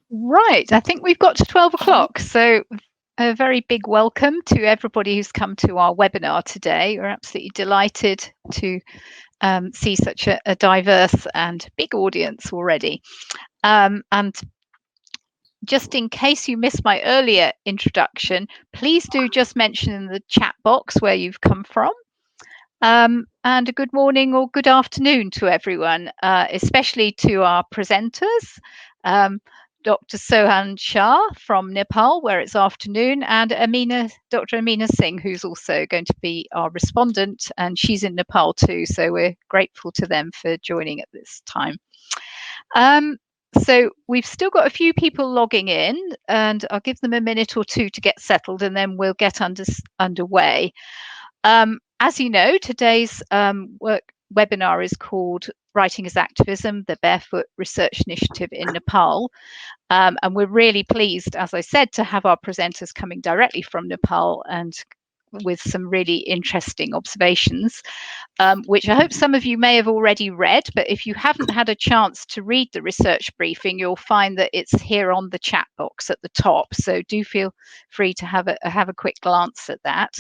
Right, I think we've got to 12 o'clock. So a very big welcome to everybody who's come to our webinar today. We're absolutely delighted to see such a diverse and big audience already. And just in case you missed my earlier introduction, please do just mention in the chat box where you've come from. And a good morning or good afternoon to everyone, especially to our presenters. Dr. Sohan Shah from Nepal, where it's afternoon, and Dr. Amina Singh, who's also going to be our respondent, and she's in Nepal too, so we're grateful to them for joining at this time. So we've still got a few people logging in, and I'll give them a minute or two to get settled, and then we'll get underway. As you know, today's webinar is called Writing as Activism, the Barefoot Research Initiative in Nepal. And we're really pleased, as I said, to have our presenters coming directly from Nepal and with some really interesting observations, which I hope some of you may have already read, but if you haven't had a chance to read the research briefing, you'll find that it's here on the chat box at the top. So do feel free to have a quick glance at that.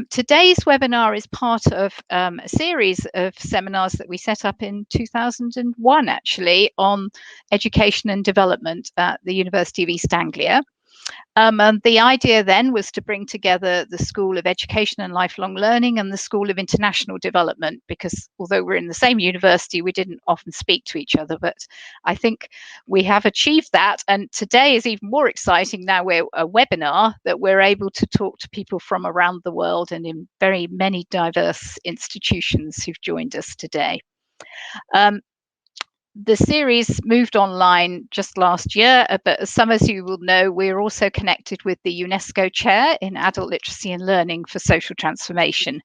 Today's webinar is part of a series of seminars that we set up in 2001, actually, on education and development at the University of East Anglia. And the idea then was to bring together the School of Education and Lifelong Learning and the School of International Development, because although we're in the same university, we didn't often speak to each other. But I think we have achieved that. And today is even more exciting. Now we're a webinar that we're able to talk to people from around the world and in very many diverse institutions who've joined us today. The series moved online just last year, but as some of you will know, we're also connected with the UNESCO Chair in Adult Literacy and Learning for Social Transformation.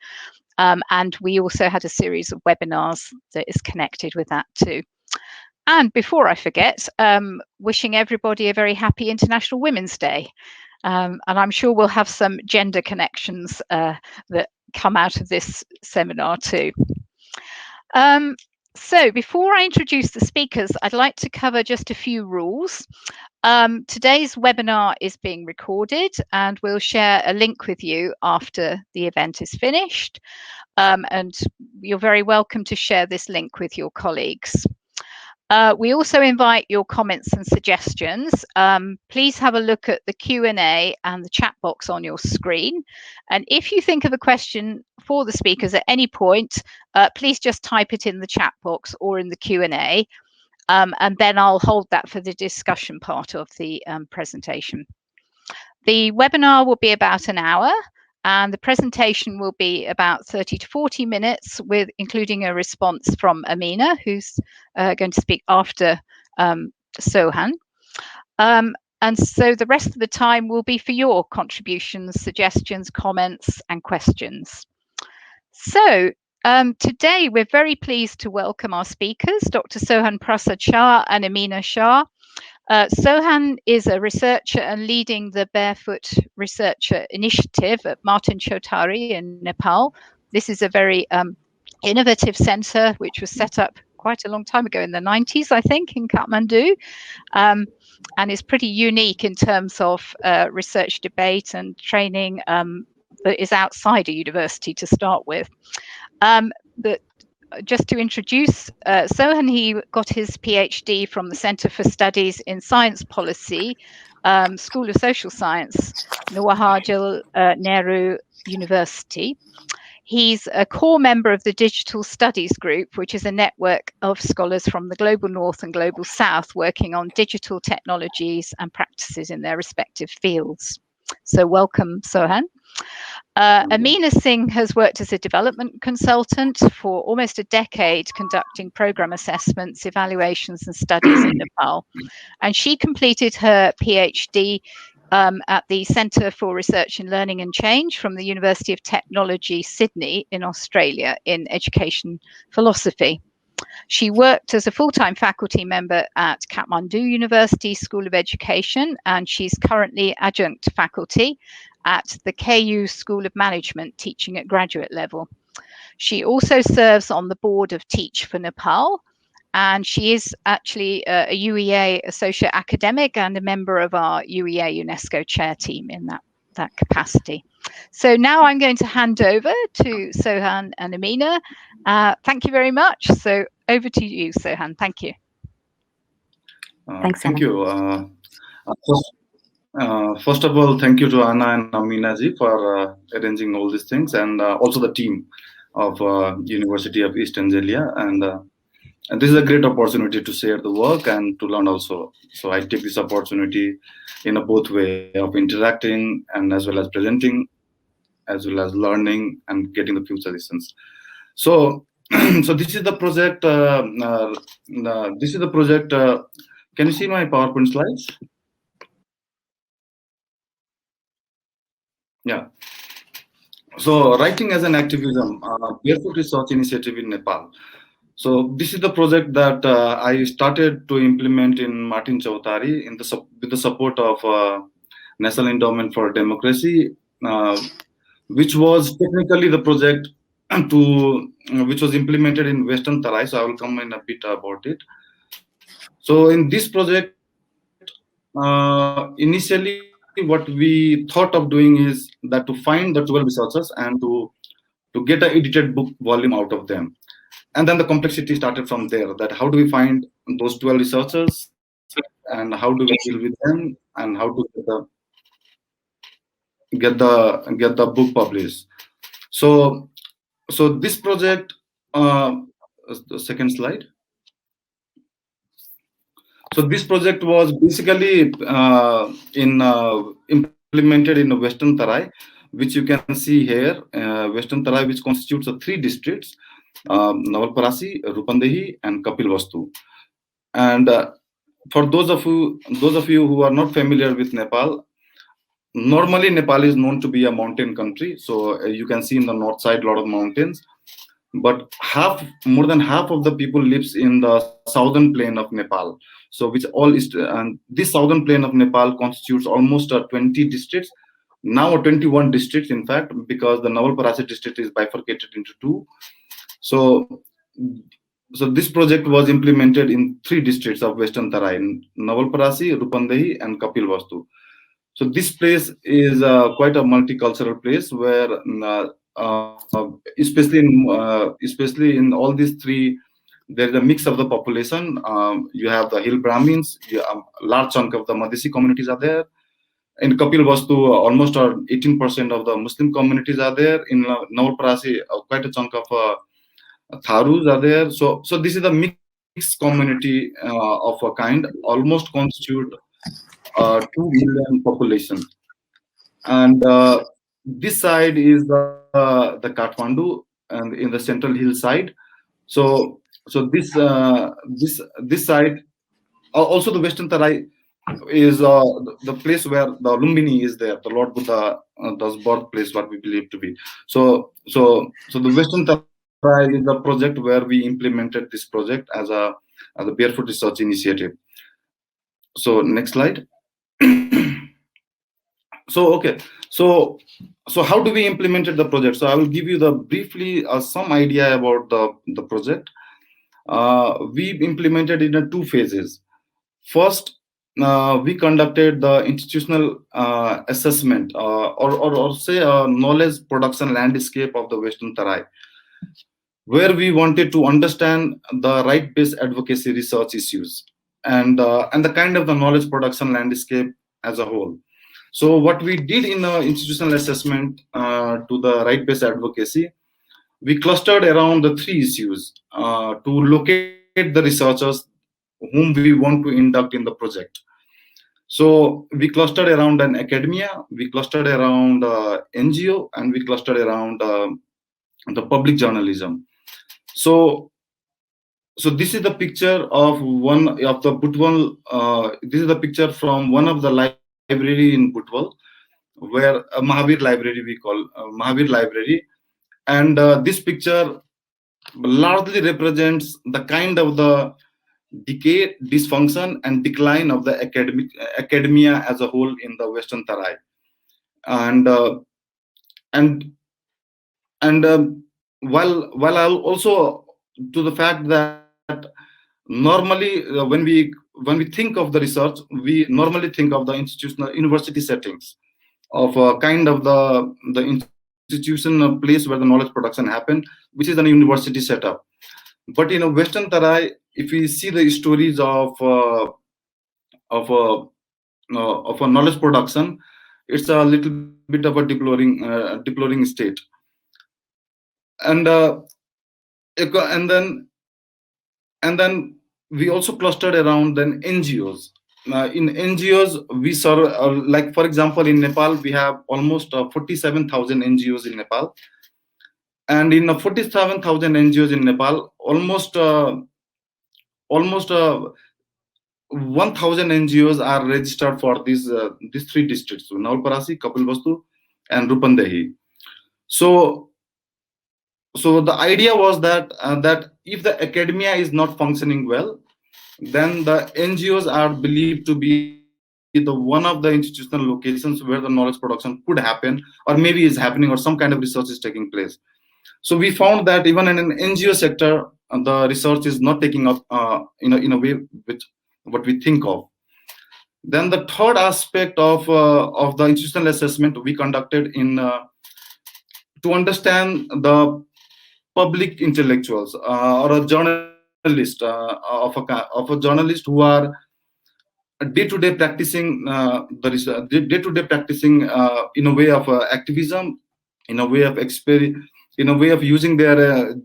And we also had a series of webinars that is connected with that too. And before I forget, wishing everybody a very happy International Women's Day. And I'm sure we'll have some gender connections that come out of this seminar too. So before I introduce the speakers, I'd like to cover just a few rules. Today's webinar is being recorded and we'll share a link with you after the event is finished. And you're very welcome to share this link with your colleagues. We also invite your comments and suggestions. Please have a look at the Q&A and the chat box on your screen. And if you think of a question for the speakers at any point, please just type it in the chat box or in the Q&A. And then I'll hold that for the discussion part of the presentation. The webinar will be about an hour. And the presentation will be about 30 to 40 minutes, with including a response from Amina, who's going to speak after Sohan. And so the rest of the time will be for your contributions, suggestions, comments, and questions. So today we're very pleased to welcome our speakers, Dr. Sohan Prasad Sha and Amina Shah. Sohan is a researcher and leading the Barefoot Research Initiative at Martin Chautari in Nepal. This is a very innovative centre which was set up quite a long time ago in the 90s, I think, in Kathmandu, and is pretty unique in terms of research debate and training that is outside a university to start with. But just to introduce Sohan, he got his Ph.D. from the Centre for Studies in Science Policy, School of Social Science, Jawaharlal Nehru University. He's a core member of the Digital Studies Group, which is a network of scholars from the Global North and Global South working on digital technologies and practices in their respective fields. So welcome, Sohan. Amina Singh has worked as a development consultant for almost a decade, conducting program assessments, evaluations, and studies in Nepal. And she completed her PhD at the Centre for Research in Learning and Change from the University of Technology, Sydney, in Australia, in education philosophy. She worked as a full-time faculty member at Kathmandu University School of Education, and she's currently adjunct faculty at the KU School of Management, teaching at graduate level. She also serves on the board of Teach for Nepal, and she is actually a UEA associate academic and a member of our UEA UNESCO chair team in that capacity. So now I'm going to hand over to Sohan and Amina. Thank you very much. So over to you, Sohan. Thank you. Thanks, Thank Anna. you. First of all, thank you to Anna and Amina ji for arranging all these things, and also the team of University of East Anglia. And this is a great opportunity to share the work and to learn also. So I take this opportunity in a both way of interacting and as well as presenting, as well as learning and getting the few suggestions. So, so this is the project. This is the project. Can you see my PowerPoint slides? Yeah. So, writing as an activism, Barefoot Research Initiative in Nepal. So, this is the project that I started to implement in Martin Chautari with the support of National Endowment for Democracy, which was technically the project which was implemented in Western Tarai. So, I will come in a bit about it. So, in this project, initially, what we thought of doing is that to find the 12 researchers and to get an edited book volume out of them. And then the complexity started from there, that how do we find those 12 researchers and how do we deal with them and how to get the book published. So this project, the second slide. So this project was basically implemented in Western Tarai, which you can see here. Western Tarai, which constitutes of 3 districts: Navalparasi, Rupandehi, and Kapilvastu. And for those of you who are not familiar with Nepal, normally Nepal is known to be a mountain country. So you can see in the north side a lot of mountains, but more than half of the people lives in the southern plain of Nepal. So which all is, and this southern plain of Nepal constitutes almost 20 districts, now 21 districts in fact, because the Navalparasi district is bifurcated into 2. So this project was implemented in 3 districts of Western Tarai: Navalparasi, Rupandehi, and Kapilvastu. So this place is quite a multicultural place where, especially in all these 3, there is a mix of the population. You have the hill Brahmins, a large chunk of the Madhesi communities are there. In Kapilvastu, almost 18% of the Muslim communities are there. In Navalparasi, quite a chunk of Tharus are there. So this is a mixed community of a kind, almost constitute 2 million population. And this side is the Kathmandu, and in the central hillside. So this side, also the Western Tarai is the place where the Lumbini is there, the Lord Buddha, does birthplace, what we believe to be. So the Western Tarai is the project where we implemented this project as a Barefoot Research Initiative. So next slide. So okay, so how do we implemented the project? So I will give you the briefly some idea about the project. We implemented in 2 phases. First, we conducted the institutional assessment, or say a knowledge production landscape of the Western Tarai, where we wanted to understand the right-based advocacy research issues and the kind of the knowledge production landscape as a whole. So what we did in the institutional assessment to the right-based advocacy, we clustered around the 3 issues to locate the researchers whom we want to induct in the project. So we clustered around an academia, we clustered around NGO, and we clustered around the public journalism. So this is the picture of one of the Butwal. This is the picture from one of the library in Butwal, where Mahavir Library we call Mahavir Library, and this picture largely represents the kind of the decay, dysfunction, and decline of the academia as a whole in the Western Tarai, and and and while I'll also to the fact that normally when we think of the research, we normally think of the institutional university settings of kind of the institution, a place where the knowledge production happen, which is an university setup. But in a Western Tarai, if we see the stories of a knowledge production, it's a little bit of a deploring state. And and then we also clustered around then NGOs. In NGOs, we serve, like for example, in Nepal, we have almost 47,000 NGOs in Nepal. And in 47,000 NGOs in Nepal, almost 1,000 NGOs are registered for these 3 districts, so Navlparasi, Kapilvastu, and Rupandehi. So the idea was that if the academia is not functioning well, then the NGOs are believed to be one of the institutional locations where the knowledge production could happen, or maybe is happening, or some kind of research is taking place. So we found that even in an NGO sector, the research is not taking up in a way which what we think of. Then the third aspect of the institutional assessment we conducted in to understand the public intellectuals or a journalist of a journalist who are day-to-day practicing day-to-day practicing in a way of activism, in a way of in a way of using their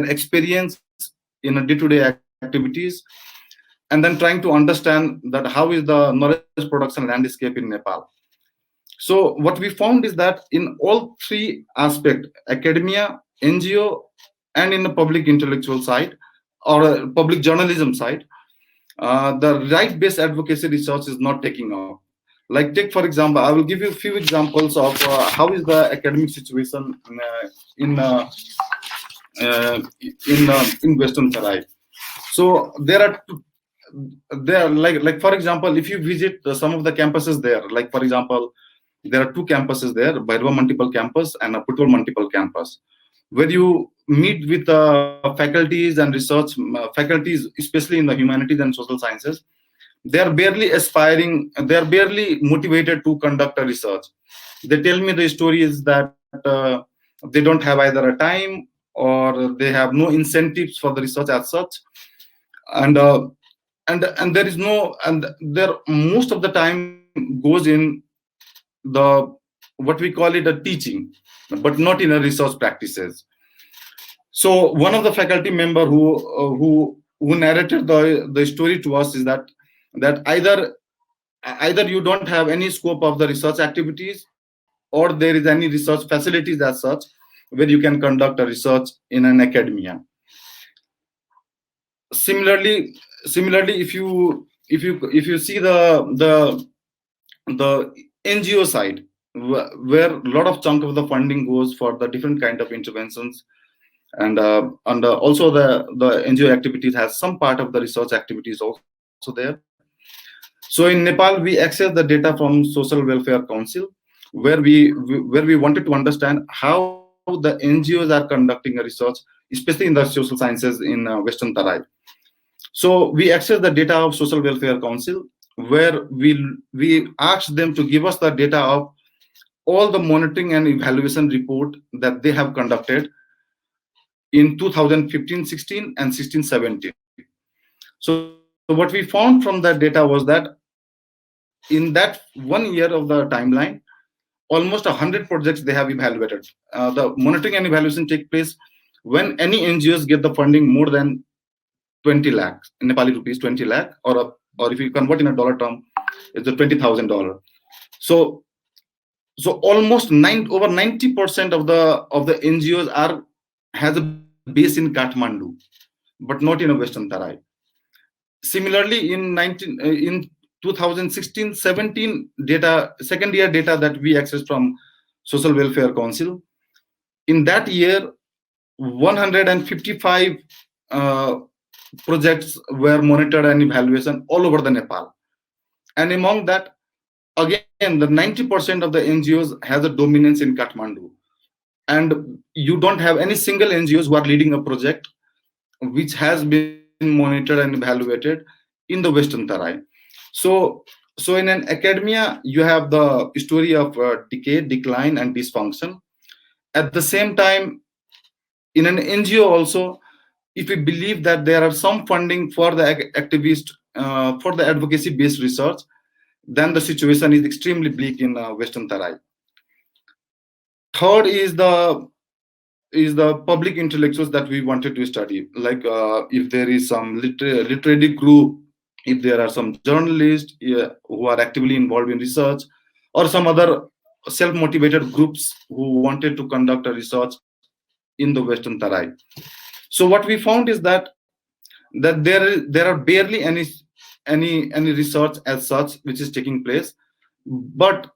experience in a day-to-day activities, and then trying to understand that how is the knowledge production landscape in Nepal. So what we found is that in all 3 aspects, academia, NGO, and in the public intellectual side or public journalism side, the right-based advocacy research is not taking off. Like take for example, I will give you a few examples of how is the academic situation in Western Tarai. So there are like for example, if you visit some of the campuses there, like for example, there are 2 campuses there, Bhairava Multiple Campus and a Putwal Multiple Campus, where you meet with faculties and research faculties, especially in the humanities and social sciences. They are barely aspiring, they are barely motivated to conduct a research. They tell me the story is that they don't have either a time or they have no incentives for the research as such, and there is no, and there most of the time goes in the what we call it a teaching, but not in a research practices. So one of the faculty member who narrated the story to us is that either you don't have any scope of the research activities, or there is any research facilities as such where you can conduct a research in an academia. Similarly, if you see the NGO side, where a lot of chunk of the funding goes for the different kind of interventions, and also the NGO activities has some part of the research activities also there. So in Nepal, we access the data from Social Welfare Council, where we wanted to understand how the NGOs are conducting a research, especially in the social sciences in Western Tarai. So we access the data of Social Welfare Council, where we asked them to give us the data of all the monitoring and evaluation report that they have conducted in 2015-16 and 16-17. So what we found from that data was that in that 1 year of the timeline, almost 100 projects they have evaluated. The monitoring and evaluation take place when any NGOs get the funding more than 20 lakh Nepali rupees, 20 lakh, or if you convert in a dollar term, it's a $20,000. So almost over 90% of the NGOs has a base in Kathmandu, but not in a Western Tarai. Similarly, in 2016-17 data, second year data that we accessed from Social Welfare Council, in that year, 155 projects were monitored and evaluation all over the Nepal. And among that, again, the 90% of the NGOs has a dominance in Kathmandu. And you don't have any single NGOs who are leading a project which has been monitored and evaluated in the Western Tarai. So in an academia, you have the story of decay, decline, and dysfunction. At the same time, in an NGO also, if we believe that there are some funding for the for the advocacy-based research, then the situation is extremely bleak in Western Tarai. Third is the public intellectuals that we wanted to study. Like if there is some literary group, if there are some journalists who are actively involved in research, or some other self-motivated groups who wanted to conduct a research in the Western Tarai. So what we found is that there are barely any research as such which is taking place, but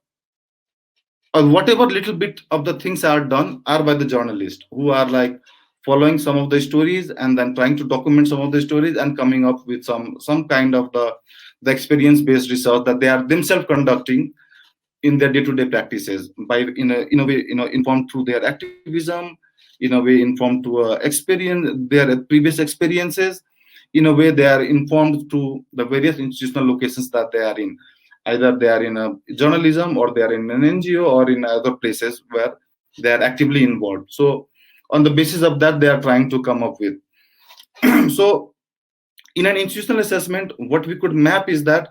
whatever little bit of the things are done are by the journalists who are like following some of the stories and then trying to document some of the stories and coming up with some kind of the experience-based research that they are themselves conducting in their day-to-day practices, by in a way informed through their activism, in a way informed to their previous experiences, in a way they are informed through the various institutional locations that they are in. Either they are in a journalism, or they are in an NGO, or in other places where they are actively involved. So on the basis of that, they are trying to come up with. So in an institutional assessment, what we could map is that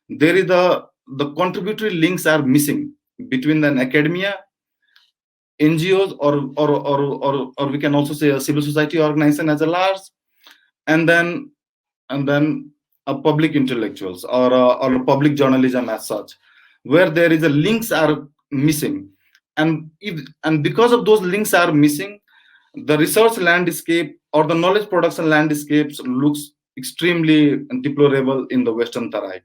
there is the contributory links are missing between an academia, NGOs, or we can also say a civil society organization as a large, and then a public intellectuals, or a public journalism as such, where there is a links are missing, and because of those links are missing, the research landscape or the knowledge production landscapes looks extremely deplorable in the Western Tarai.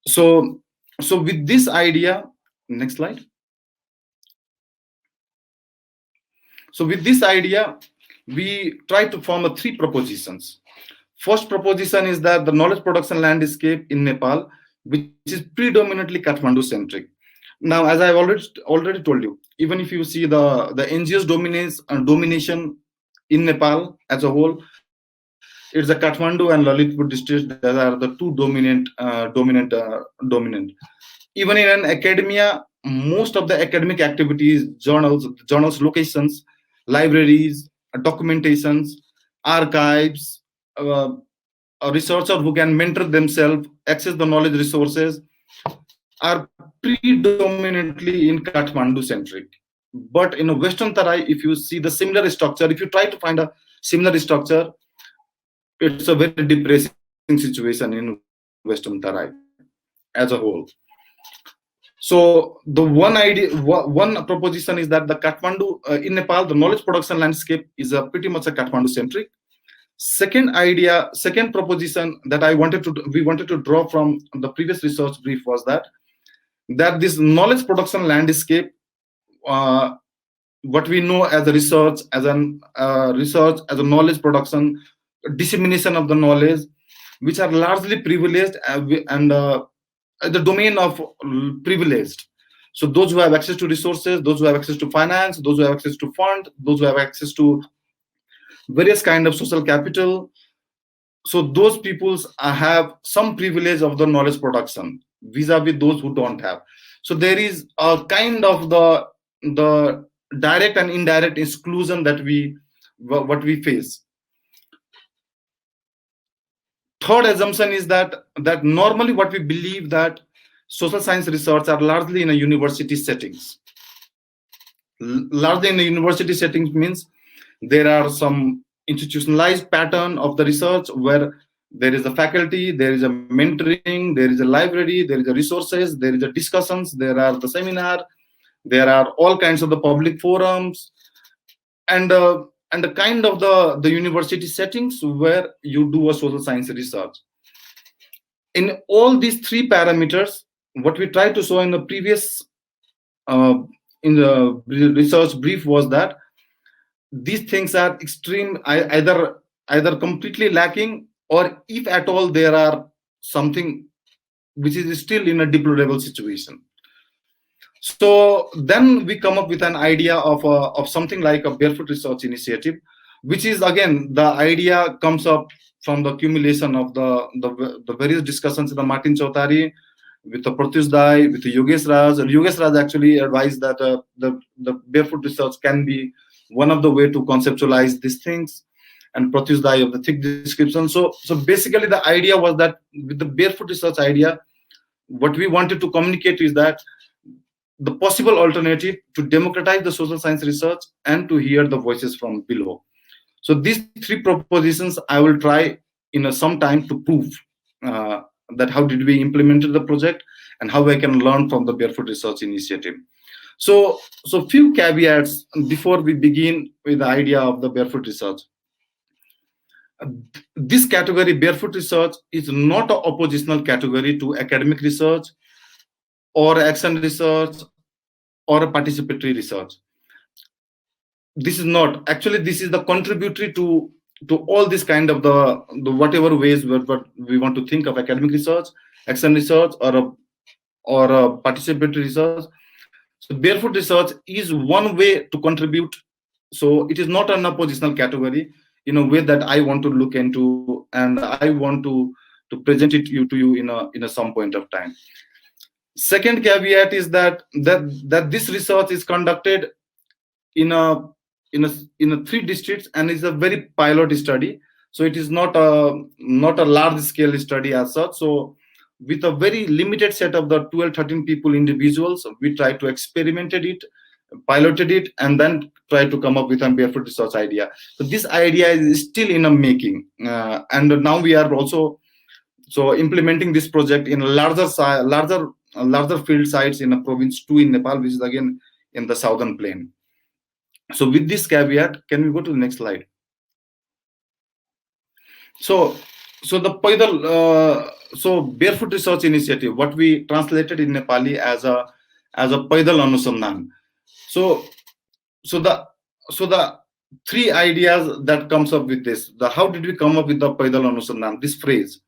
So with this idea, next slide. So with this idea, we try to form three propositions. First proposition is that the knowledge production landscape in Nepal, which is predominantly Kathmandu centric. Now, as I've already told you, even if you see the NGOs domination in Nepal as a whole, it's the Kathmandu and Lalitpur districts that are the two dominant. Even in an academia, most of the academic activities, journals, locations, libraries, documentations, archives, a researcher who can mentor themselves, access the knowledge resources, are predominantly in Kathmandu centric. But in a Western Tarai, if you see the similar structure, if you try to find a similar structure, it's a very depressing situation in Western Tarai as a whole. So the one proposition is that the Kathmandu in Nepal, the knowledge production landscape is pretty much a Kathmandu centric. Second proposition that we wanted to draw from the previous research brief was that this knowledge production landscape, what we know as a research, as a knowledge production, dissemination of the knowledge, which are largely privileged and the domain of privileged. So those who have access to resources, those who have access to finance, those who have access to fund, those who have access to various kind of social capital. So those peoples have some privilege of the knowledge production vis-a-vis those who don't have. So there is a kind of the direct and indirect exclusion that what we face. Third assumption is that normally what we believe that social science research are largely in a university settings. Largely in a university settings means there are some institutionalized pattern of the research where there is a faculty, there is a mentoring, there is a library, there is a resources, there is a discussions, there are the seminar, there are all kinds of the public forums, and the kind of the university settings where you do a social science research. In all these three parameters, what we tried to show in the previous in the research brief was that these things are either completely lacking, or if at all there are something which is still in a deplorable situation. So then we come up with an idea of something like a Barefoot Research initiative, which is again the idea comes up from the accumulation of the various discussions in the Martin Chautari, with the Pratyush Dai, with the Yogesh Raj. And Yogesh Raj actually advised that the barefoot research can be one of the way to conceptualize these things, and Pratyush Dai of the thick description. So basically the idea was that with the barefoot research idea, what we wanted to communicate is that the possible alternative to democratize the social science research and to hear the voices from below. So these three propositions I will try in some time to prove that how did we implement the project and how I can learn from the Barefoot Research Initiative. So few caveats before we begin with the idea of the Barefoot Research. This category, Barefoot Research, is not an oppositional category to academic research or action research or a participatory research. This is not, actually this is the contributory to all this kind of the whatever ways what we want to think of academic research, action research, or a participatory research. So Barefoot Research is one way to contribute. So it is not an oppositional category in a way that I want to look into, and I want to present it to you in a some point of time. Second caveat is that this research is conducted in a 3 districts and is a very pilot study. So it is not a large scale study as such. So with a very limited set of the 12-13 people individuals, we try to experimented it, piloted it, and then try to come up with a Barefoot Research idea. So this idea is still in a making, and now we are also implementing this project in larger field sites in a province 2 in Nepal, which is again in the southern plain. So with this caveat, can we go to the next slide? So the Paidal, Barefoot Research Initiative, what we translated in Nepali as a Paidal Anusandhan. So the 3 ideas that comes up with this. How did we come up with the Paidal Anusandhan? This phrase.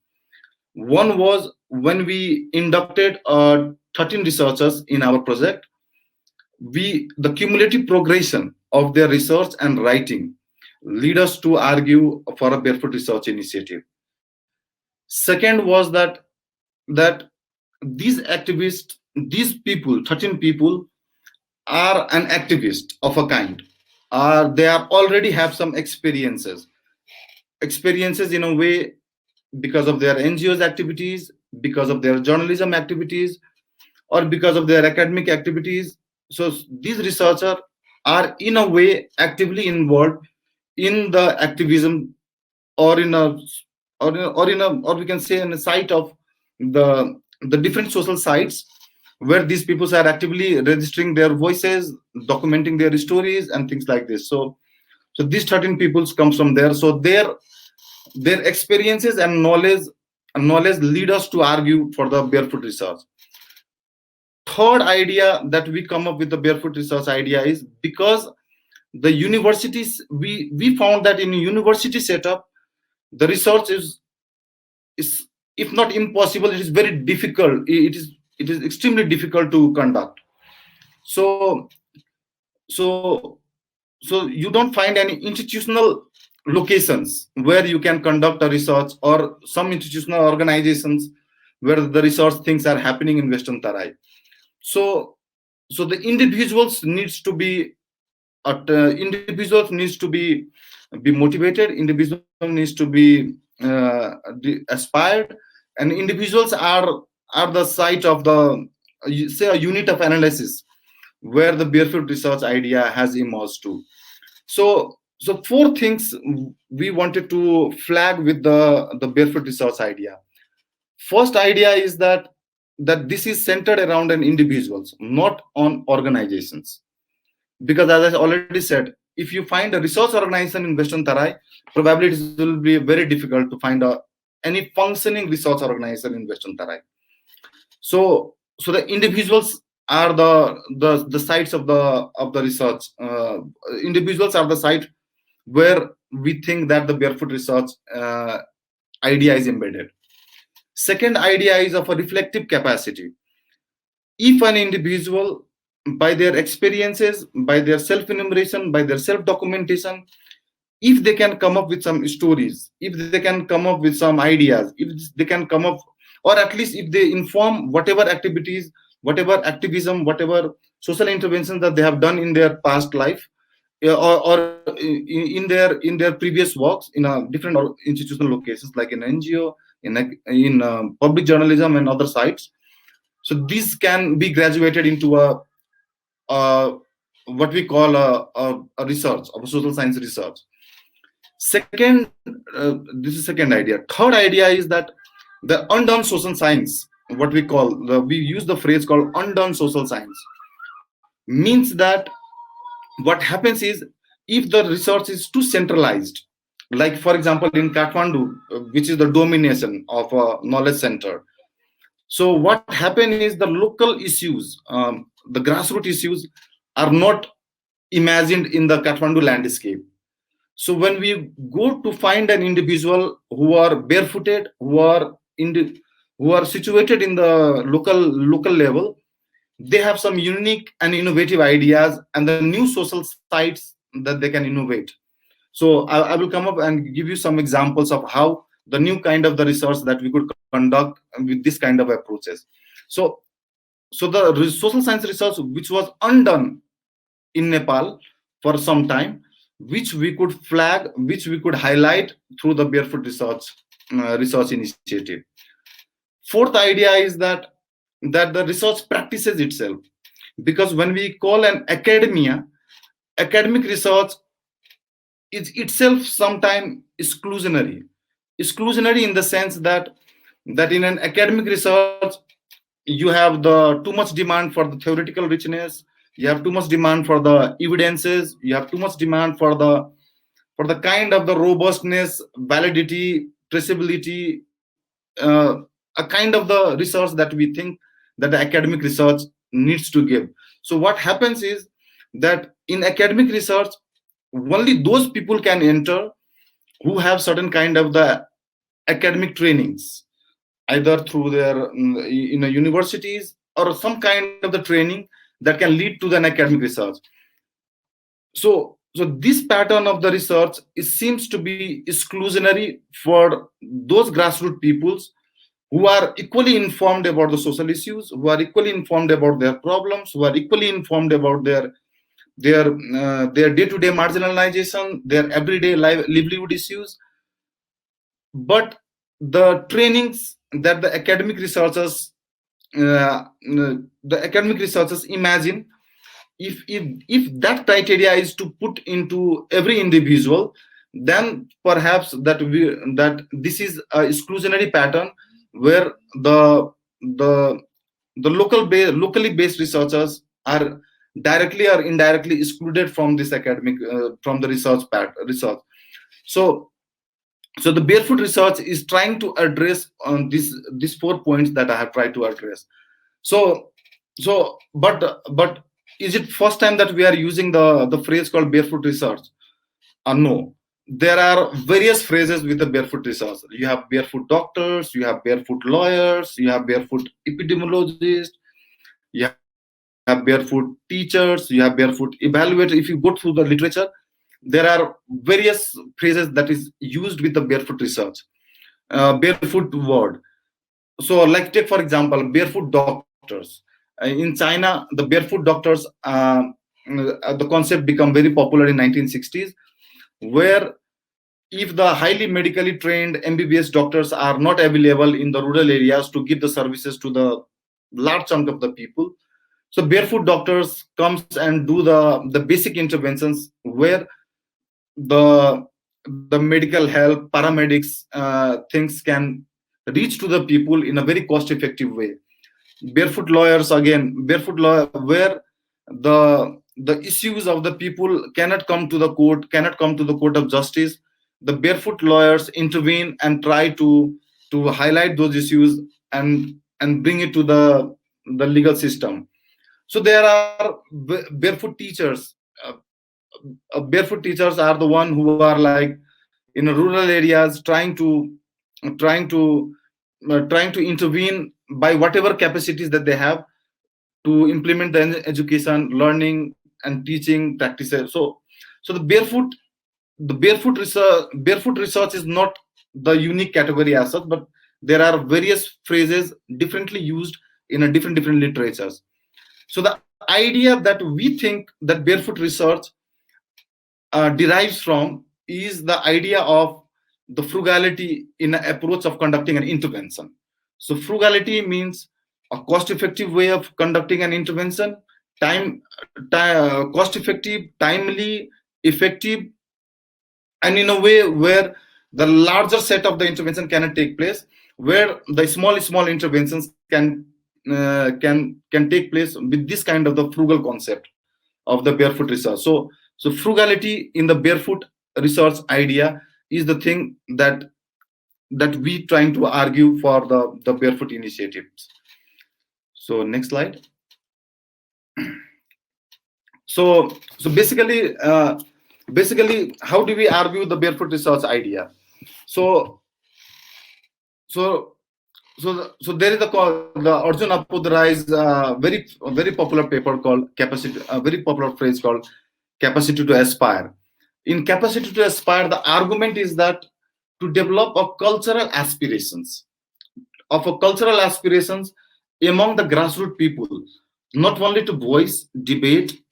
One was when we inducted 13 researchers in our project. The cumulative progression of their research and writing lead us to argue for a Barefoot Research Initiative. Second was that these activists, these people, 13 people, are an activist of a kind. They already have some experiences in a way because of their NGOs activities, because of their journalism activities, or because of their academic activities. So these researchers are in a way actively involved in the activism, or we can say in a site of the different social sites where these people are actively registering their voices, documenting their stories and things like this. So these 13 people comes from there. So their experiences and knowledge lead us to argue for the Barefoot Research. Third idea that we come up with the Barefoot Research idea is because the universities, we found that in a university setup, the research is if not impossible, it is very difficult. It is extremely difficult to conduct. So you don't find any institutional locations where you can conduct a research, or some institutional organizations where the research things are happening in Western Tarai. So the individuals needs to be motivated. Individual needs to be aspired, and individuals are the site of the say a unit of analysis where the Barefoot Research idea has emerged to. So 4 things we wanted to flag with the Barefoot Research idea. First idea is that this is centered around an individuals, not on organizations. Because as I already said, if you find a research organization in Western Tarai, probably it will be very difficult to find any functioning research organization in Western Tarai. So the individuals are the sites of the research. Individuals are the site where we think that the Barefoot Research idea is embedded. Second idea is of a reflective capacity. If an individual, by their experiences, by their self-enumeration, by their self-documentation, if they can come up with some stories, if they can come up with some ideas, if they can come up, or at least if they inform whatever activities, whatever activism, whatever social interventions that they have done in their past life, or in their previous works in a different institutional locations like in NGO, in public journalism and other sites. So this can be graduated into a what we call a research, of social science research. Second, this is second idea. Third idea is that the undone social science, what we call, we use the phrase called undone social science, means that what happens is, if the research is too centralized, like for example in Kathmandu, which is the domination of a knowledge center. So what happens is the local issues, the grassroots issues are not imagined in the Kathmandu landscape. So when we go to find an individual who are barefooted, who are situated in the local level, they have some unique and innovative ideas and the new social sites that they can innovate. So I will come up and give you some examples of how the new kind of the research that we could conduct with this kind of approaches. So the social science research which was undone in Nepal for some time, which we could flag, which we could highlight through the Barefoot research initiative. Fourth idea is that the research practices itself, because when we call an academic research is itself sometimes exclusionary in the sense that in an academic research you have the too much demand for the theoretical richness, you have too much demand for the evidences, you have too much demand for the kind of the robustness, validity, traceability, a kind of the research that we think that the academic research needs to give. So what happens is that in academic research only those people can enter who have certain kind of the academic trainings, either through their universities or some kind of the training that can lead to an academic research. So this pattern of the research seems to be exclusionary for those grassroots peoples who are equally informed about the social issues, who are equally informed about their problems, who are equally informed about their day-to-day marginalization, their everyday livelihood issues. But the trainings that the academic researchers imagine, if that criteria is to put into every individual, then perhaps that this is a exclusionary pattern where the locally based researchers are directly or indirectly excluded from this academic from the research. So the Barefoot research is trying to address on these 4 points that I have tried to address. But is it first time that we are using the phrase called Barefoot research? No. There are various phrases with the Barefoot research. You have barefoot doctors, you have barefoot lawyers, you have barefoot epidemiologists, you have barefoot teachers, you have barefoot evaluators. If you go through the literature, there are various phrases that is used with the Barefoot research, barefoot word. So like take for example, barefoot doctors. In China, the barefoot doctors, the concept become very popular in 1960s, where if the highly medically trained MBBS doctors are not available in the rural areas to give the services to the large chunk of the people, so barefoot doctors comes and do the basic interventions where the medical help, paramedics, things can reach to the people in a very cost-effective way. Barefoot lawyers, again, where the issues of the people cannot come to the court of justice. The barefoot lawyers intervene and try to highlight those issues and bring it to the legal system. So there are barefoot teachers. Barefoot teachers are the one who are like in rural areas trying to intervene by whatever capacities that they have to implement the education, learning and teaching practices. So the the barefoot research is not the unique category as such, but there are various phrases differently used in a different literatures. So the idea that we think that barefoot research derives from is the idea of the frugality in an approach of conducting an intervention. So frugality means a cost-effective way of conducting an intervention, cost-effective, timely, effective, and in a way where the larger set of the intervention cannot take place, where the small interventions can take place with this kind of the frugal concept of the barefoot research. So frugality in the barefoot research idea is the thing that we trying to argue for the barefoot initiatives. So next slide. So basically how do we argue the barefoot research idea? So there is the Arjun Apodharai's very popular paper called capacity, a very popular phrase called capacity to aspire. In capacity to aspire, the argument is that to develop a cultural aspirations among the grassroots people, not only to voice, debate,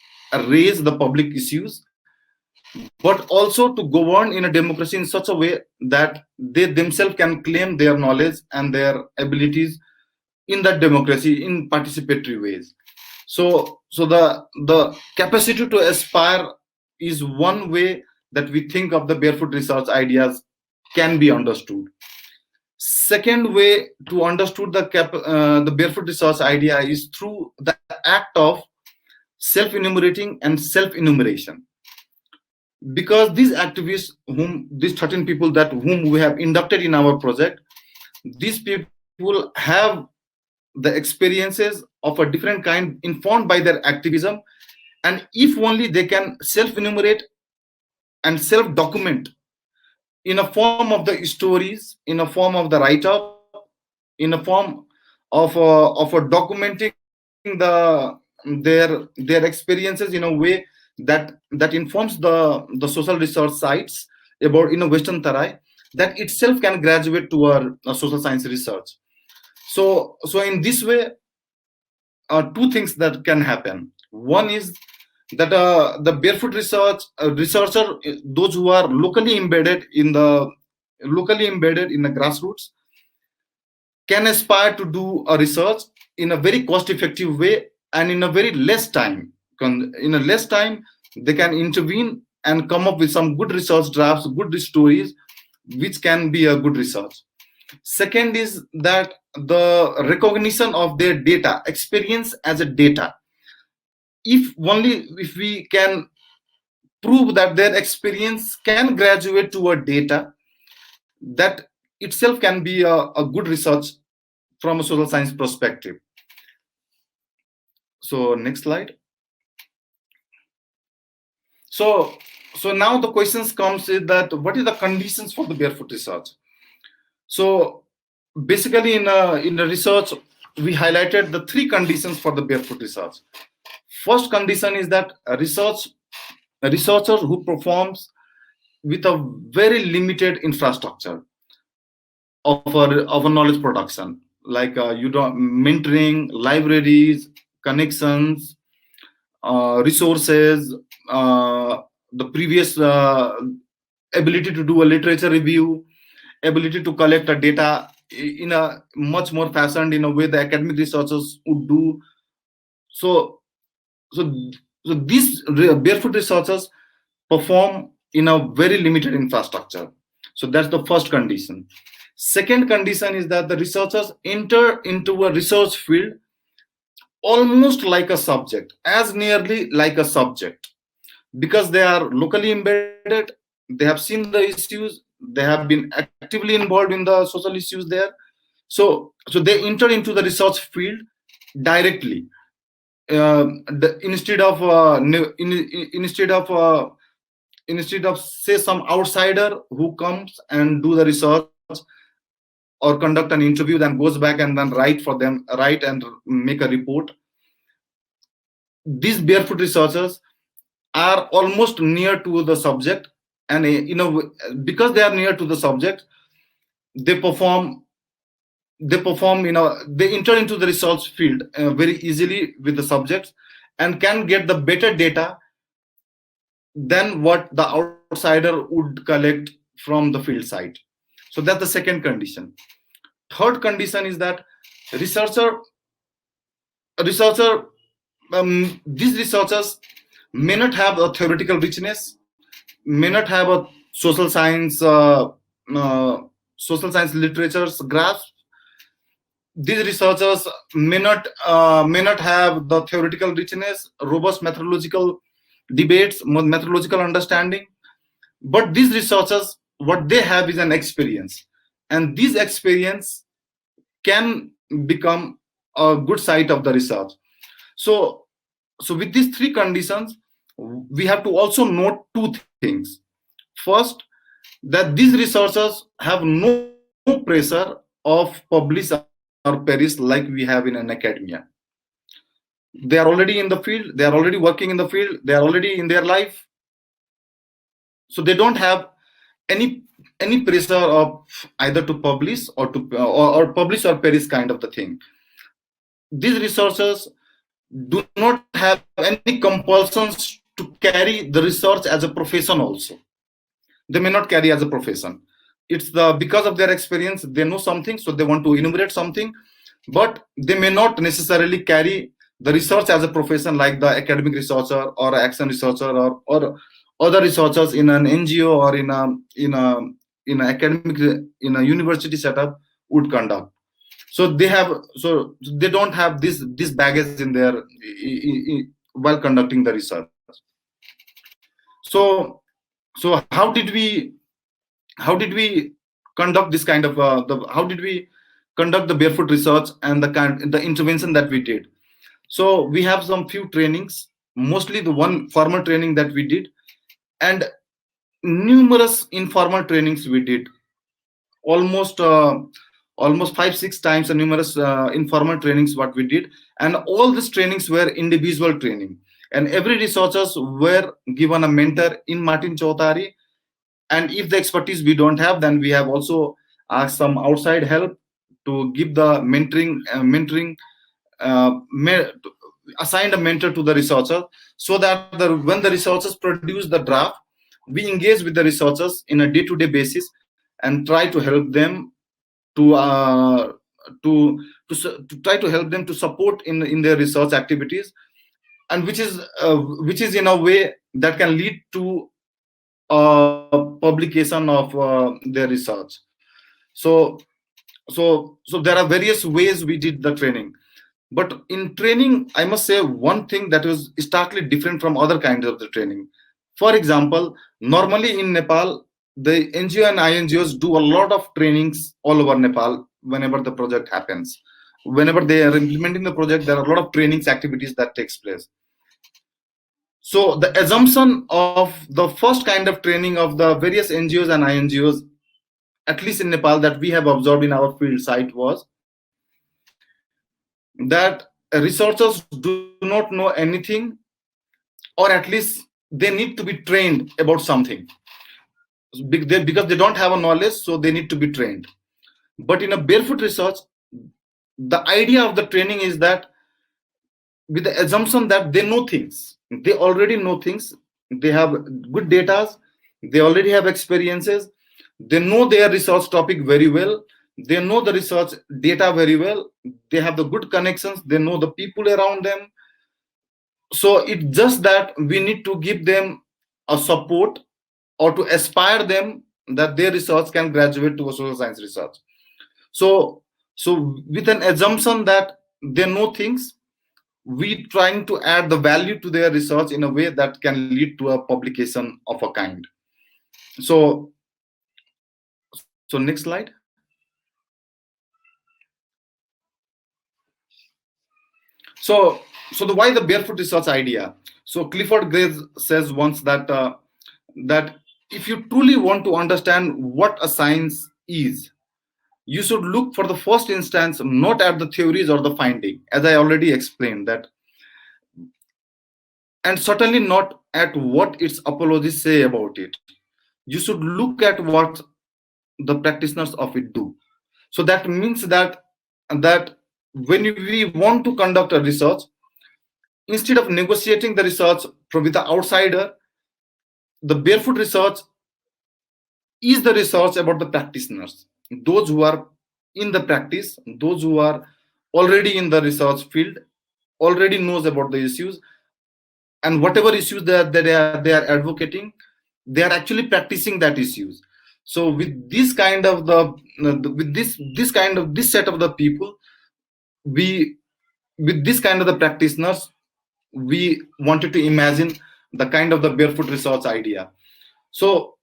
raise the public issues, but also to govern in a democracy in such a way that they themselves can claim their knowledge and their abilities in that democracy in participatory ways. So the capacity to aspire is one way that we think of the barefoot research ideas can be understood. Second way to understood the barefoot research idea is through the act of self-enumerating and self-enumeration. Because these activists, these 13 people whom we have inducted in our project, these people have the experiences of a different kind informed by their activism, and if only they can self-enumerate and self-document in a form of the stories, in a form of the write-up, in a form of documenting their experiences in a way that informs the social research sites about in a Western Tarai, that itself can graduate to a social science research. So in this way, two things that can happen. One is that the barefoot researcher, those who are locally embedded in the grassroots, can aspire to do a research in a very cost-effective way and in a very less time. In a less time, they can intervene and come up with some good research drafts, good stories, which can be a good research. Second is that the recognition of their data, experience as a data. If we can prove that their experience can graduate to a data, that itself can be a good research from a social science perspective. So next slide. So now the questions comes is that what is the conditions for the barefoot research? So basically in the research, we highlighted the three conditions for the barefoot research. First condition is that a researcher who performs with a very limited infrastructure of a knowledge production, like mentoring, libraries, connections, resources, the previous ability to do a literature review, ability to collect the data in a much more fashioned in a way the academic researchers would do. So these barefoot researchers perform in a very limited infrastructure. So that's the first condition. Second condition is that the researchers enter into a research field almost like a subject, as nearly like a subject, because they are locally embedded, they have seen the issues, they have been actively involved in the social issues there. So they enter into the research field directly. Instead of say some outsider who comes and do the research or conduct an interview, then goes back and then write and make a report. These barefoot researchers are almost near to the subject and because they are near to the subject, they perform they enter into the research field very easily with the subjects, and can get the better data than what the outsider would collect from the field site. So that's the second condition. Third condition is that researcher these researchers may not have a theoretical richness, may not have a social science literature's grasp. These researchers may not have the theoretical richness, robust methodological debates, methodological understanding. But these researchers, what they have is an experience, and this experience can become a good site of the research. So with these three conditions, we have to also note two things. First, that these researchers have no pressure of publish or perish like we have in an academia. They are already in the field, they are already working in the field, they are already in their life. So they don't have any pressure of either to publish or to or publish or perish kind of the thing. These researchers do not have any compulsions to carry the research as a profession also. They may not carry as a profession. It's because of their experience, they know something, so they want to enumerate something, but they may not necessarily carry the research as a profession, like the academic researcher or action researcher or other researchers in an NGO or in a academic in a university setup would conduct. So they don't have this baggage in their while conducting the research. So how did we conduct this kind of how did we conduct the barefoot research and the intervention that we did? So we have some few trainings, mostly the one formal training that we did, and numerous informal trainings we did, almost 5-6 times, and numerous informal trainings what we did. And all these trainings were individual training, and every researchers were given a mentor in Martin Chautari. And if the expertise we don't have, then we have also asked some outside help to give the assigned a mentor to the researcher, so that when the researchers produce the draft, we engage with the researchers in a day-to-day basis and try to help them to try to help them to support in their research activities, and which is in a way that can lead to publication of their research. So there are various ways we did the training. But in training, I must say one thing that was starkly different from other kinds of the training. For example, normally in Nepal, the NGO and INGOs do a lot of trainings all over Nepal whenever the project happens. Whenever they are implementing the project, there are a lot of trainings activities that takes place. So the assumption of the first kind of training of the various NGOs and INGOs, at least in Nepal, that we have observed in our field site was that researchers do not know anything, or at least they need to be trained about something. Because they don't have a knowledge, so they need to be trained. But in a barefoot research, the idea of the training is that with the assumption that they know things, they already know things, they have good data, they already have experiences, they know their research topic very well, they know the research data very well, they have the good connections, they know the people around them. So it's just that we need to give them a support or to aspire them that their research can graduate to a social science research. So with an assumption that they know things, we trying to add the value to their research in a way that can lead to a publication of a kind. So next slide. So why the barefoot research idea? So Clifford Graves says once that that if you truly want to understand what a science is, you should look for the first instance not at the theories or the finding, as I already explained that, and certainly not at what its apologists say about it. you should look at what the practitioners of it do. So that means that when we want to conduct a research, instead of negotiating the research with the outsider, the Barefoot Research is the research about the practitioners, those who are in the practice, those who are already in the research field, already knows about the issues, and whatever issues that they are advocating, they are actually practicing that issues. So with this kind of with this set of the people, we with this kind of the practitioners, we wanted to imagine the kind of the Barefoot Research idea. So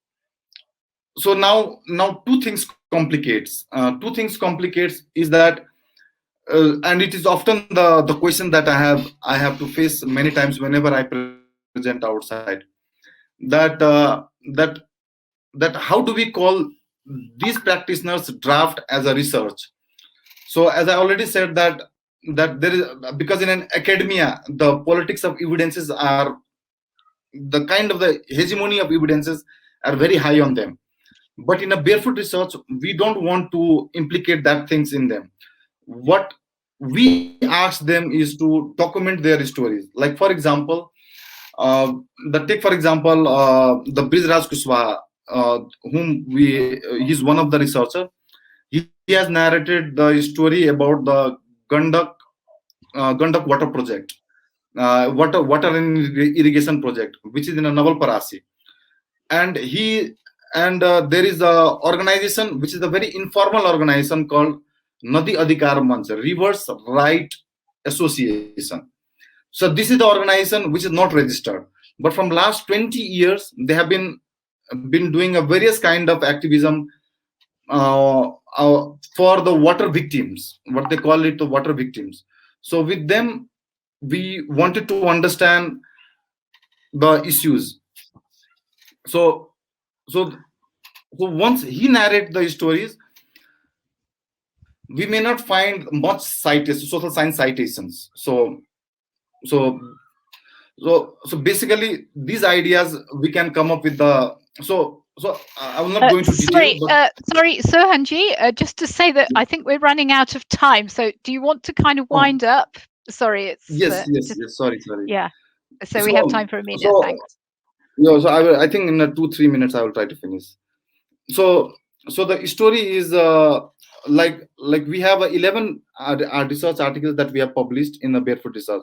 now two things complicates is that and it is often the question that I have to face many times whenever I present outside, that that how do we call these practitioners draft as a research? So as I already said, that there is, because in an academia the politics of evidences are, the kind of the hegemony of evidences are very high on them. But in a Barefoot Research, we don't want to implicate that things in them. What we ask them is to document their stories. Like for example, take for example the Brijraj Kushwaha, he's one of the researcher. He has narrated the story about the Gandak water project, water irrigation project, which is in a Navalparasi. And there is a organization which is a very informal organization called Nadi Adhikar Manch, Rivers Right Association. So this is the organization which is not registered, but from last 20 years they have been doing a various kind of activism for the water victims, what they call it, the water victims. So with them we wanted to understand the issues. So so once he narrates the stories, we may not find much citations, social science citations. So basically these ideas we can come up with the I will not go into detail. Sorry, Sohanji, just to say that I think we're running out of time. So do you want to kind of wind up? Sorry, it's yes. Sorry. Yeah. So we have time for Amina. Thanks. Yeah, so I think in 2-3 minutes I will try to finish. So the story is like we have 11 research articles that we have published in the Barefoot Research.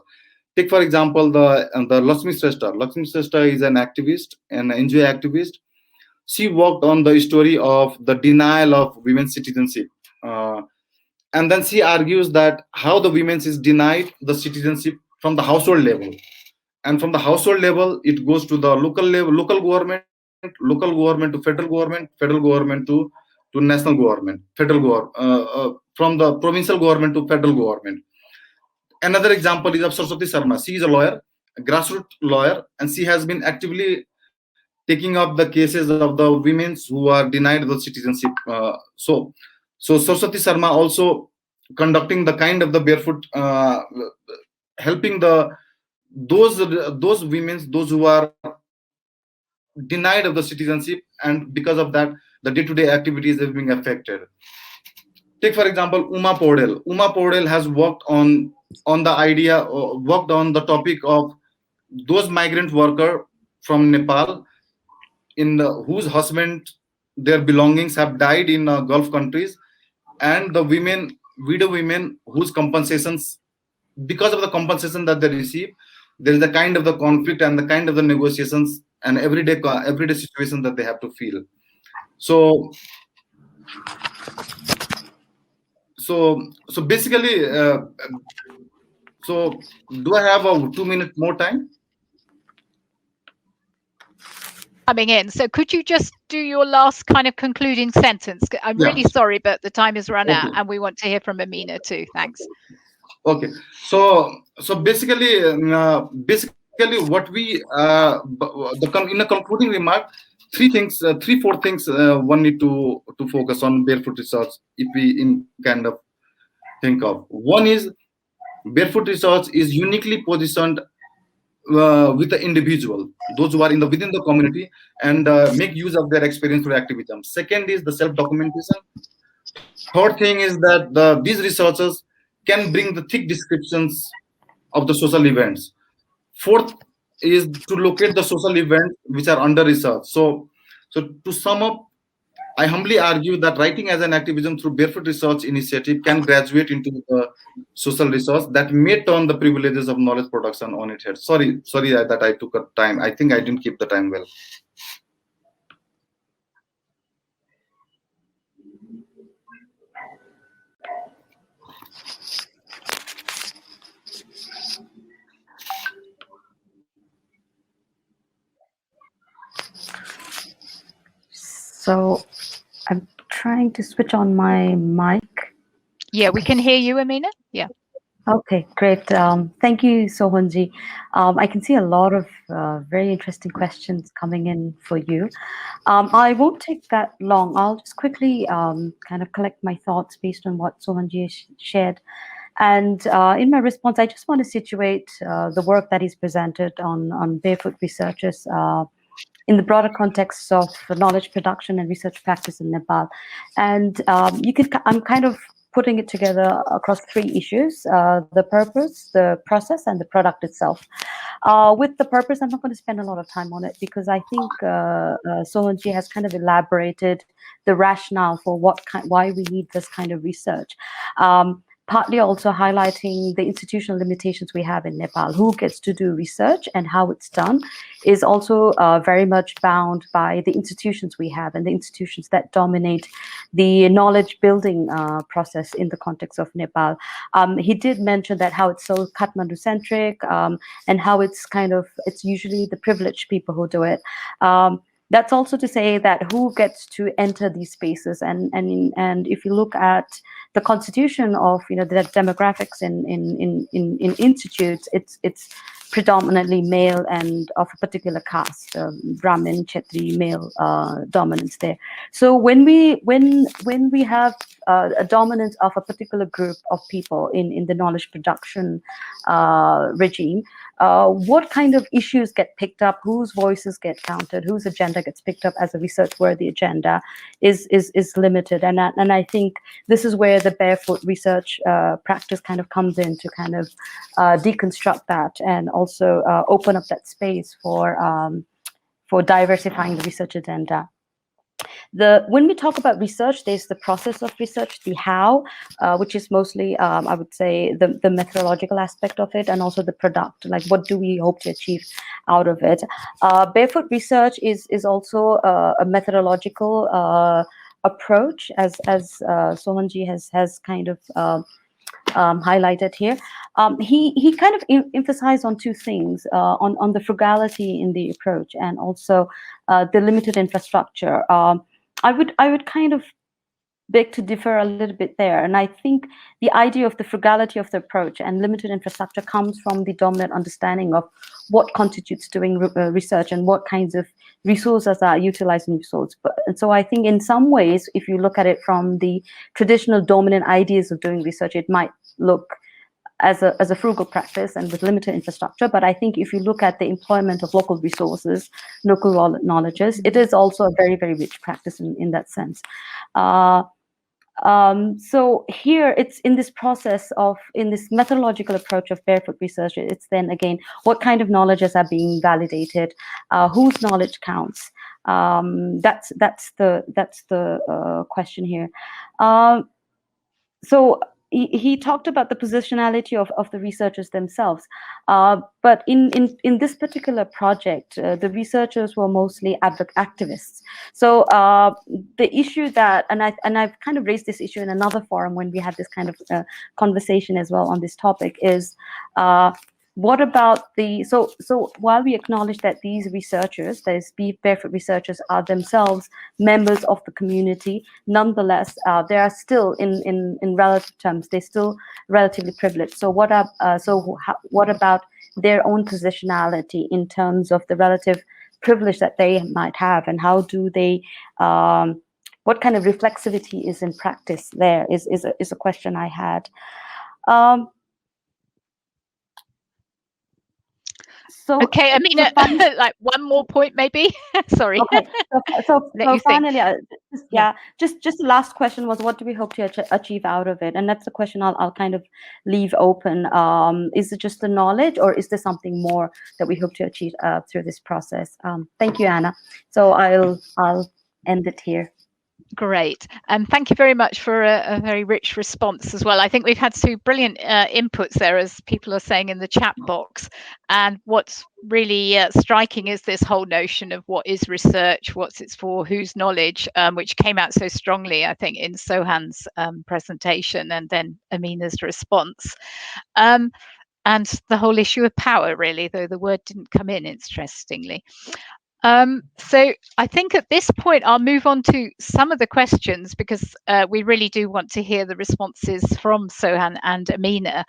Take for example the Lakshmi Shrestha. Lakshmi Shrestha is an activist, an NGO activist. She worked on the story of the denial of women's citizenship, and then she argues that how the women's is denied the citizenship from the household level, and from the household level it goes to the local level, local government to federal government to national government, from the provincial government to federal government. Another example is of Saraswati Sharma. She is a lawyer, a grassroots lawyer, and she has been actively taking up the cases of the women who are denied the citizenship. So Saraswati Sharma also conducting the kind of the Barefoot, helping those women, those who are denied of the citizenship, and because of that the day-to-day activities are being affected. Take for example Uma Paudel has worked on the idea, worked on the topic of those migrant workers from Nepal whose husband, their belongings have died in Gulf countries, and the widow women whose compensations, because of the compensation that they receive, there is a kind of the conflict and the kind of the negotiations and everyday situation that they have to feel. So basically, so do I have a 2 minute more time? Coming in. So could you just do your last kind of concluding sentence? I'm really sorry, but the time has run out and we want to hear from Amina too. Thanks. Okay. So basically what we in a concluding remark, 4 things one need to focus on Barefoot Research if we in kind of think of. One is Barefoot Research is uniquely positioned with the individual, those who are within the community, and make use of their experience through activism. Second is the self-documentation. Third thing is that these researchers can bring the thick descriptions of the social events. Fourth is to locate the social events which are under research. So to sum up, I humbly argue that writing as an activism through Barefoot Research initiative can graduate into the social resource that may turn the privileges of knowledge production on its head. Sorry that I took a time. I think I didn't keep the time well. So I'm trying to switch on my mic. Yeah, we can hear you, Amina. Yeah. Okay, great. Thank you, Sohanji. I can see a lot of very interesting questions coming in for you. I won't take that long. I'll just quickly kind of collect my thoughts based on what Sohanji shared. And in my response, I just want to situate the work that he's presented on Barefoot Researchers in the broader context of knowledge production and research practice in Nepal. And I'm kind of putting it together across three issues: the purpose, the process, and the product itself. With the purpose, I'm not going to spend a lot of time on it because I think Sohanji has kind of elaborated the rationale for why we need this kind of research. Partly also highlighting the institutional limitations we have in Nepal. Who gets to do research and how it's done is also very much bound by the institutions we have and the institutions that dominate the knowledge building process in the context of Nepal. He did mention that how it's so Kathmandu centric and how it's usually the privileged people who do it. That's also to say that who gets to enter these spaces, and if you look at the constitution of the demographics in institutes, it's predominantly male and of a particular caste, Brahmin, Kshatri, male dominance there. So when we have a dominance of a particular group of people in the knowledge production regime, what kind of issues get picked up, whose voices get counted, whose agenda gets picked up as a research-worthy agenda is limited. And I think this is where the Barefoot research practice kind of comes in to kind of deconstruct that and also open up that space for diversifying the research agenda. When we talk about research, there's the process of research, the how, which is mostly, I would say, the methodological aspect of it, and also the product, like what do we hope to achieve out of it. Barefoot research is also a methodological approach, as Sohanji has kind of highlighted here. He kind of emphasized on two things, on the frugality in the approach and also the limited infrastructure. I would kind of beg to differ a little bit there. And I think the idea of the frugality of the approach and limited infrastructure comes from the dominant understanding of what constitutes doing research and what kinds of resources are utilized in research. And so I think in some ways, if you look at it from the traditional dominant ideas of doing research, it might look as a frugal practice and with limited infrastructure. But I think if you look at the employment of local resources, local knowledges, it is also a very, very rich practice in that sense. So here it's in this process in this methodological approach of Barefoot research, it's then again, what kind of knowledges are being validated, whose knowledge counts. That's the question here. So he talked about the positionality of the researchers themselves, but in this particular project, the researchers were mostly activists. So the issue that, and I've kind of raised this issue in another forum when we had this kind of conversation as well on this topic, is what about so while we acknowledge that these researchers, these Barefoot researchers, are themselves members of the community, nonetheless, they are still in relative terms, they're still relatively privileged. So what about their own positionality in terms of the relative privilege that they might have, and how do they what kind of reflexivity is in practice there is a question I had. So, Okay, Amina, so like one more point maybe. Sorry. okay. So Let you think. finally, just the last question was, what do we hope to achieve out of it? And that's the question I'll kind of leave open. Is it just the knowledge, or is there something more that we hope to achieve through this process? Thank you, Anna. So I'll end it here. Great. And thank you very much for a very rich response as well. I think we've had two brilliant inputs there, as people are saying in the chat box. And what's really striking is this whole notion of what is research, what's it for, whose knowledge, which came out so strongly, I think, in Sohan's presentation and then Amina's response. And the whole issue of power, really, though the word didn't come in, interestingly. So I think at this point, I'll move on to some of the questions, because we really do want to hear the responses from Sohan and Amina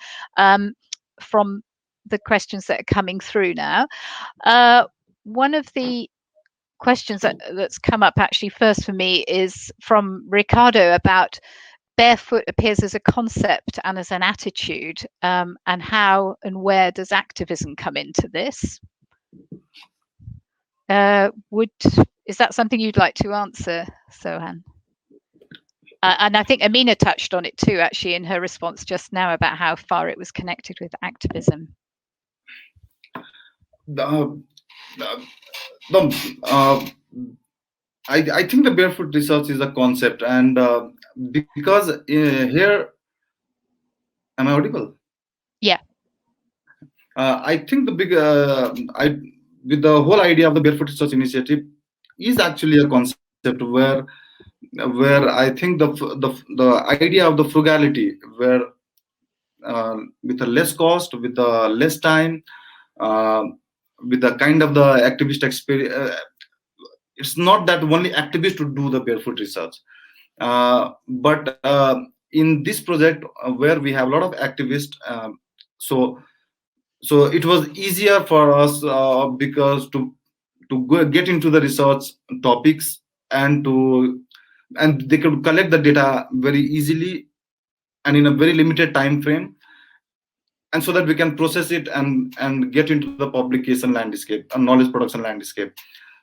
from the questions that are coming through now. One of the questions that's come up actually first for me is from Ricardo about barefoot appears as a concept and as an attitude, and how and where does activism come into this? Is that something you'd like to answer, Sohan? And I think Amina touched on it too, actually, in her response just now about how far it was connected with activism. I think the barefoot research is a concept, and because here, am I audible? Yeah. I think the big with the whole idea of the Barefoot Research Initiative is actually a concept where I think the idea of the frugality, where with a less cost, with the less time, with the kind of the activist experience, it's not that only activists to do the barefoot research, but in this project where we have a lot of activists, so it was easier for us because to go get into the research topics, and they could collect the data very easily and in a very limited time frame, and so that we can process it and get into the publication landscape and knowledge production landscape.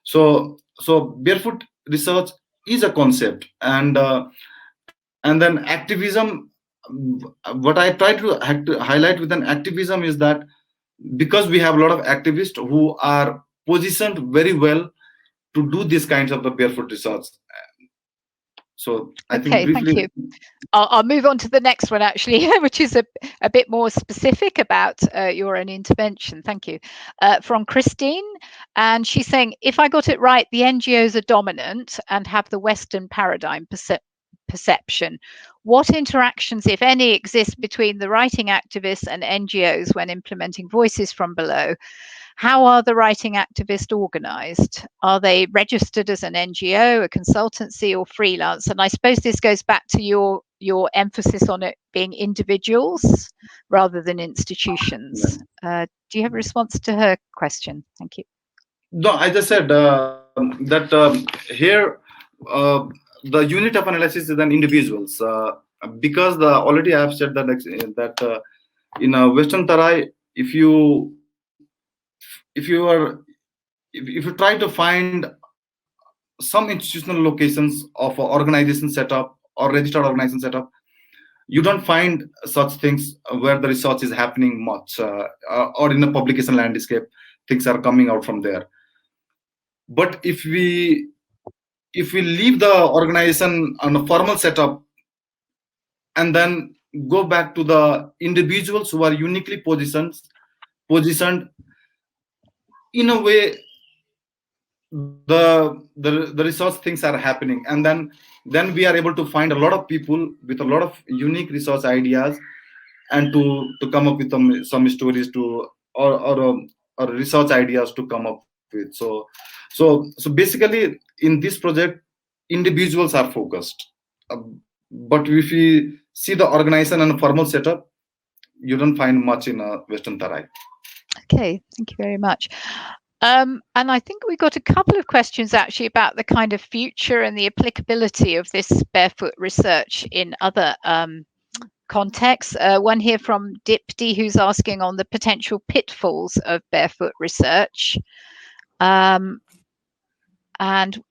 So barefoot research is a concept, and then activism. What I try to highlight with an activism is that because we have a lot of activists who are positioned very well to do these kinds of the barefoot research. So I think briefly, thank you. I'll move on to the next one, actually, which is a bit more specific about your own intervention. Thank you. From Christine, and she's saying, if I got it right, the NGOs are dominant and have the Western paradigm perception. What interactions, if any, exist between the writing activists and NGOs when implementing voices from below? How are the writing activists organized? Are they registered as an NGO, a consultancy, or freelance? And I suppose this goes back to your emphasis on it being individuals rather than institutions. Do you have a response to her question? Thank you. No, I just said that here the unit of analysis is an individuals, because already I have said that in Western Tarai, if you try to find some institutional locations of organization setup or registered organization setup, you don't find such things where the research is happening much, or in the publication landscape, things are coming out from there. But if we leave the organization on a formal setup and then go back to the individuals who are uniquely positioned in a way, the research things are happening, and then we are able to find a lot of people with a lot of unique research ideas, and to come up with some stories to or research ideas to come up with. So basically in this project, individuals are focused, but if we see the organization and formal setup, you don't find much in Western Tarai. Okay, thank you very much. And I think we got a couple of questions actually about the kind of future and the applicability of this barefoot research in other contexts. One here from Dipti, who's asking on the potential pitfalls of barefoot research. And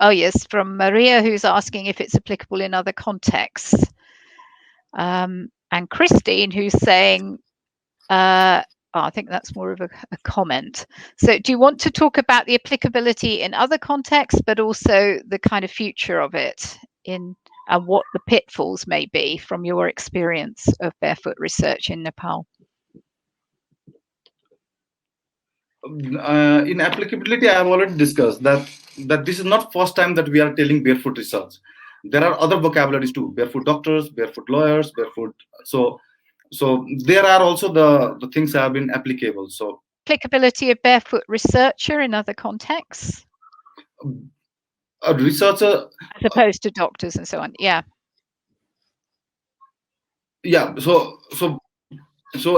oh yes, from Maria, who's asking if it's applicable in other contexts. And Christine, who's saying, I think that's more of a comment. So do you want to talk about the applicability in other contexts, but also the kind of future of it in and what the pitfalls may be from your experience of barefoot research in Nepal? In applicability, I have already discussed that this is not first time that we are telling barefoot research. There are other vocabularies too: barefoot doctors, barefoot lawyers, barefoot. So there are also the things that have been applicable. So applicability of barefoot researcher in other contexts, a researcher as opposed to doctors and so on. Yeah. Yeah. So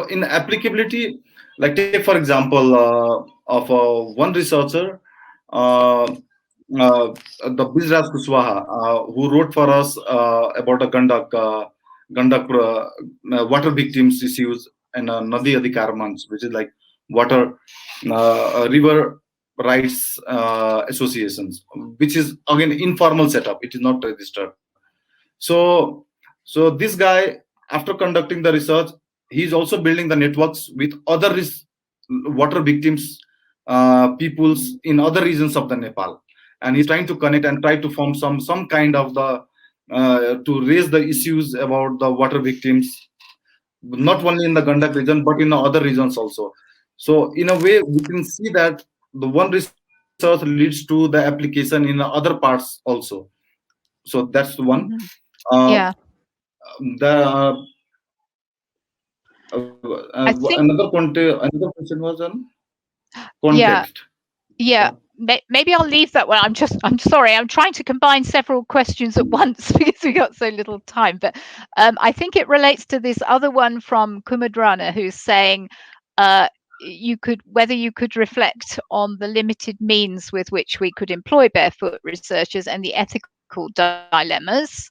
in applicability, like take for example of one researcher, the Bijraj Kushwaha, who wrote for us about a Gandak water victims issues and Nadi Adhikar Manch, which is like water river rights associations, which is again informal setup. It is not registered. So this guy, after conducting the research, he's also building the networks with other water victims peoples in other regions of the Nepal, and he's trying to connect and try to form some kind of the to raise the issues about the water victims, not only in the Gandak region but in the other regions also. So in a way, we can see that the one research leads to the application in the other parts also. So that's one. Yeah. The another question was on context. Yeah. Maybe I'll leave that one. I'm sorry. I'm trying to combine several questions at once because we got so little time. But I think it relates to this other one from Kumadrana, who's saying whether you could reflect on the limited means with which we could employ barefoot researchers and the ethical dilemmas.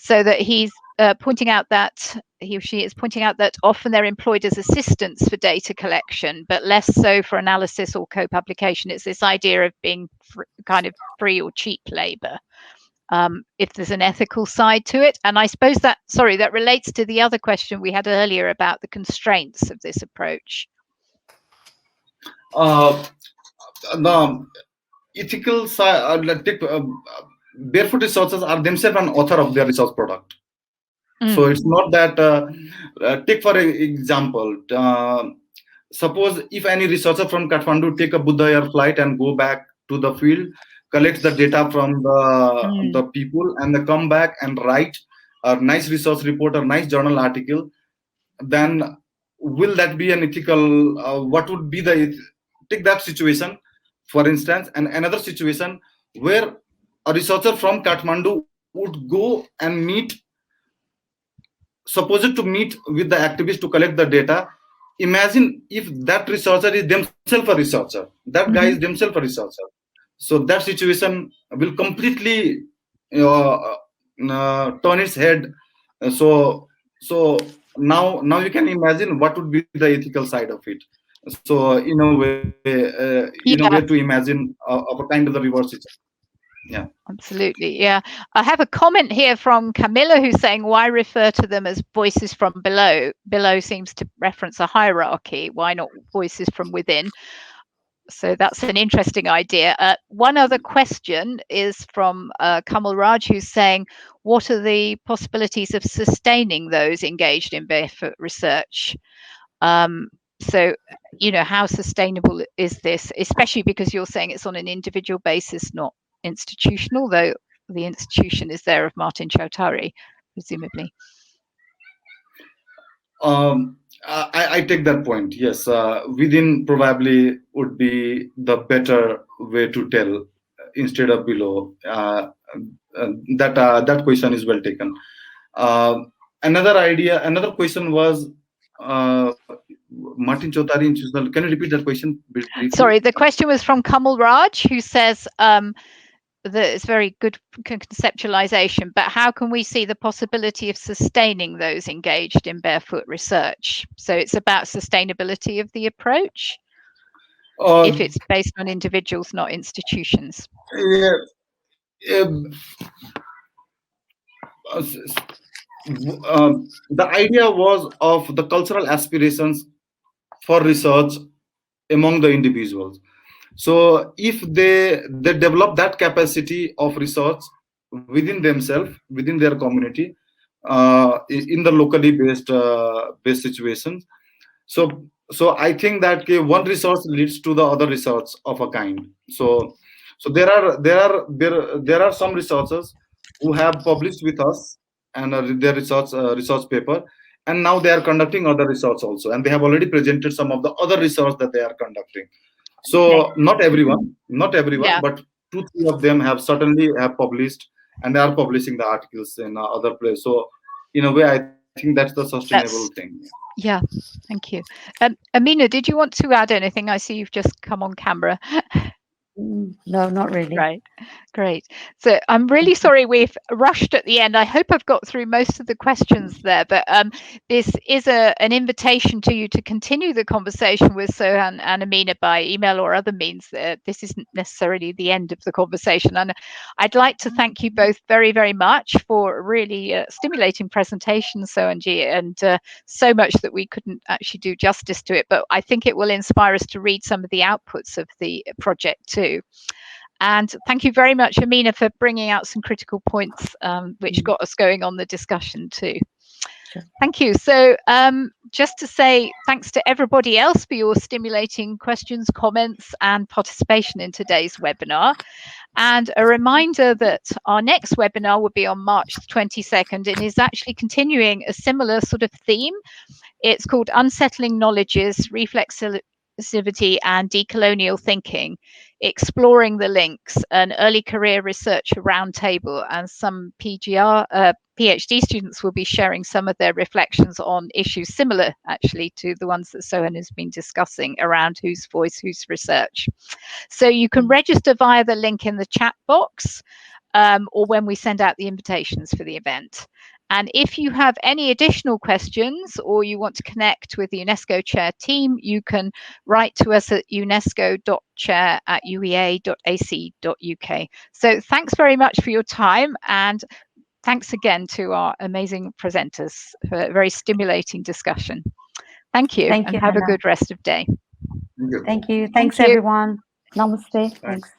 So that he's pointing out that he or she is pointing out that often they're employed as assistants for data collection, but less so for analysis or co-publication. It's this idea of being kind of free or cheap labor. If there's an ethical side to it. And I suppose that relates to the other question we had earlier about the constraints of this approach. The ethical side, barefoot researchers are themselves an author of their research product. So it's not that, take for example, suppose if any researcher from Kathmandu take a Buddha Air flight and go back to the field, collects the data from the people, and they come back and write a nice research report or nice journal article, then will that be an ethical, what would be take that situation, for instance, and another situation where a researcher from Kathmandu would go and supposed to meet with the activists to collect the data. Imagine if that researcher is themselves a researcher, that guy is themselves a researcher. So that situation will completely turn its head. So now you can imagine what would be the ethical side of it. So in a way to imagine of a kind of the reverse situation. Yeah, absolutely. Yeah, I have a comment here from Camilla who's saying, why refer to them as voices from below? Below seems to reference a hierarchy. Why not voices from within? So that's an interesting idea. One other question is from Kamal Raj, who's saying, what are the possibilities of sustaining those engaged in barefoot research? So, how sustainable is this, especially because you're saying it's on an individual basis, not institutional, though the institution is there of Martin Chautari, presumably. I take that point. Yes, within probably would be the better way to tell instead of below. That question is well taken. Another question was Martin Chautari institutional. Can you repeat that question briefly? Sorry, the question was from Kamal Raj, who says, it's very good conceptualization, but how can we see the possibility of sustaining those engaged in barefoot research? So it's about sustainability of the approach, if it's based on individuals, not institutions. Yeah, the idea was of the cultural aspirations for research among the individuals. So if they develop that capacity of research within themselves, within their community, in the locally based situations. So I think that one resource leads to the other research of a kind. So there are some researchers who have published with us and their research paper, and now they are conducting other research also, and they have already presented some of the other research that they are conducting. So not everyone, Yeah. but 2-3 of them have certainly have published, and they are publishing the articles in other places. So in a way, I think that's the sustainable thing. Yeah, thank you. Amina, did you want to add anything? I see you've just come on camera. No, not really. Right, great. So I'm really sorry we've rushed at the end. I hope I've got through most of the questions there, but this is an invitation to you to continue the conversation with Sohan and Amina by email or other means. This isn't necessarily the end of the conversation. And I'd like to thank you both very, very much for really stimulating presentations, Sohanji, and so much that we couldn't actually do justice to it, but I think it will inspire us to read some of the outputs of the project too. And thank you very much, Amina, for bringing out some critical points which got us going on the discussion too. Sure. Thank you. So just to say thanks to everybody else for your stimulating questions, comments, and participation in today's webinar. And a reminder that our next webinar will be on March 22nd and is actually continuing a similar sort of theme. It's called Unsettling Knowledges, Reflexivity and Decolonial Thinking, Exploring the Links, an early career research roundtable, and some PhD students will be sharing some of their reflections on issues similar actually to the ones that Sohan has been discussing around whose voice, whose research. So you can register via the link in the chat box or when we send out the invitations for the event. And if you have any additional questions or you want to connect with the UNESCO Chair team, you can write to us at unesco.chair@uea.ac.uk. So thanks very much for your time, and thanks again to our amazing presenters for a very stimulating discussion. Thank you, and have a good rest of day. Thank you. Thank you. Thanks, everyone. Namaste. Thanks.